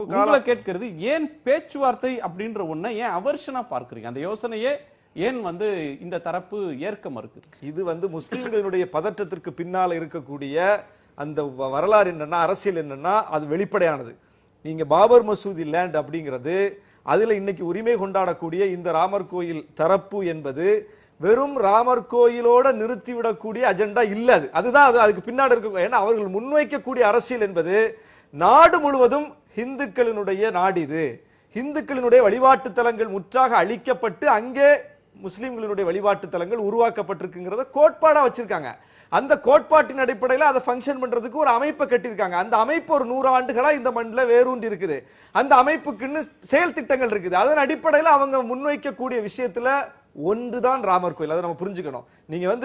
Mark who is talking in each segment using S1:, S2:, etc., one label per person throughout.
S1: உங்களை கேட்கிறது ஏன் பேச்சுவார்த்தை அப்படின்ற ஒண்ண ஏன் அவர்ஷனா பார்க்கறீங்க? அந்த யோசனையே ஏன் இந்த தரப்பு ஏற்க மறுக்குது?
S2: இது முஸ்லிம்களுடைய பதற்றத்திற்கு பின்னால இருக்கக்கூடிய அந்த வரலாறு என்னன்னா, அரசியல் என்னன்னா, அது வெளிப்படையானது. நீங்க பாபர் மசூதி லேண்ட் அப்படிங்கிறது, அதுல இன்னைக்கு உரிமை கொண்டாடக்கூடிய இந்த ராமர் கோயில் தரப்பு என்பது வெறும் ராமர் கோயிலோட நிறுத்திவிடக்கூடிய அஜெண்டா இல்ல. அதுதான் அதுக்கு பின்னாடி இருக்க. ஏன்னா அவர்கள் முன்வைக்கக்கூடிய அரசியல் என்பது நாடு முழுவதும் இந்துக்களினுடைய நாடு, இது இந்துக்களினுடைய வழிபாட்டு தலங்கள் முற்றாக அழிக்கப்பட்டு அங்கே முஸ்லிம்களுடைய வழிபாட்டு தலங்கள் உருவாக்கப்பட்டிருக்குங்கிறத கோட்பாடா வச்சிருக்காங்க. அந்த கோட்பாட்டின் அடிப்படையில் அதை ஃபங்க்ஷன் பண்றதுக்கு ஒரு அமைப்பை கட்டியிருக்காங்க. அந்த அமைப்பு ஒரு 100 ஆண்டுகளா இந்த மண்ணில் வேரூன்றி இருக்குது. அந்த அமைப்புக்குன்னு செயல் திட்டங்கள் இருக்குது. அதன் அடிப்படையில் அவங்க முன்வைக்கக்கூடிய விஷயத்துல ஒன்றுதான் ராமர் கோயில். அதை நம்ம புரிஞ்சுக்கணும். நீங்க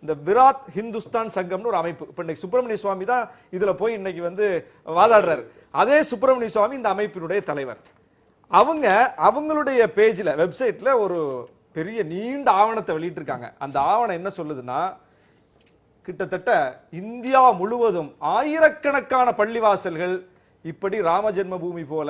S2: இந்த விராட் ஹிந்துஸ்தான் சங்கம்னு ஒரு அமைப்பு, இப்ப இன்னைக்கு சுப்பிரமணிய சுவாமி தான் இதுல போய் இன்னைக்கு வாதாடுறாரு. அதே சுப்பிரமணிய சுவாமி இந்த அமைப்பினுடைய தலைவர். அவங்களுடைய பேஜ்ல, வெப்சைட்ல ஒரு பெரிய நீண்ட ஆவணத்தை வெளியிட்டு இருக்காங்க. அந்த ஆவணம் என்ன சொல்லுதுன்னா, கிட்டத்தட்ட இந்தியா முழுவதும் ஆயிரக்கணக்கான பள்ளிவாசல்கள் இப்படி ராம ஜென்ம பூமி போல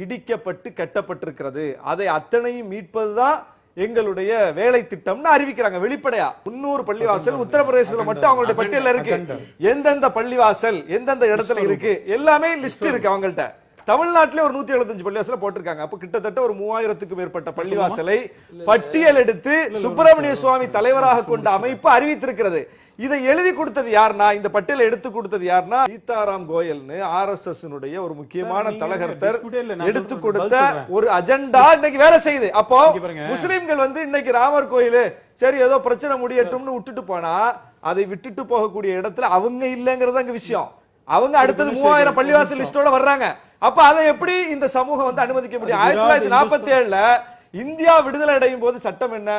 S2: இடிக்கப்பட்டு கட்டப்பட்டிருக்கிறது. அதை அத்தனையும் மீட்பதுதான் எங்களுடைய வேலை திட்டம்னு அறிவிக்கிறாங்க வெளிப்படையா. 300 பள்ளிவாசல் உத்தரப்பிரதேசத்துல மட்டும் அவங்களுடைய பட்டியல இருக்கு. எந்தெந்த பள்ளிவாசல் எந்தெந்த இடத்துல இருக்கு எல்லாமே லிஸ்ட் இருக்கு அவங்கள்ட்ட. தமிழ்நாட்டிலே ஒரு 175 பள்ளிவாசல போட்டிருக்காங்க. அப்ப கிட்டத்தட்ட ஒரு 3000க்கும் மேற்பட்ட பள்ளிவாசலை பட்டியல் எடுத்து சுப்பிரமணிய சுவாமி தலைவராக கொண்ட அமைப்பு அறிவித்திருக்கிறது. இதை எழுதி கொடுத்தது யாருன்னா, இந்த பட்டியலை எடுத்து கொடுத்தது யாருன்னா, சீதாராம் கோயல்னு RSS ஒரு முக்கியமான தலகர்த்தர் எடுத்து கொடுத்த ஒரு அஜெண்டா இன்னைக்கு வேலை செய்யுது. அப்போ முஸ்லிம்கள் இன்னைக்கு ராமர் கோயில் சரி ஏதோ பிரச்சனை முடியட்டும்னு விட்டுட்டு போனா, அதை விட்டுட்டு போகக்கூடிய இடத்துல அவங்க இல்லங்கிறது அங்க விஷயம். அவங்க அடுத்தது 3000 பள்ளிவாசல் லிஸ்டோட வர்றாங்க. அப்ப அதை எப்படி இந்த சமூகம் அனுமதிக்க முடியும்? 1947ல இந்தியா விடுதலை அடையும் போது சட்டம் என்ன?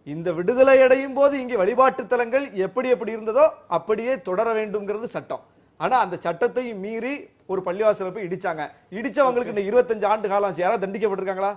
S2: இந்த விடுதலை அடையும் போது இங்கே வழிபாட்டு தலங்கள் எப்படி இருந்ததோ அப்படியே தொடர வேண்டும்ங்கிறது சட்டம். ஆனா அந்த சட்டத்தை மீறி ஒரு பள்ளிவாசலை போய் இடிச்சாங்க. இடிச்சவங்களுக்கு இந்த 25 ஆண்டு காலம் யாராவது தண்டிக்கப்பட்டிருக்காங்களா?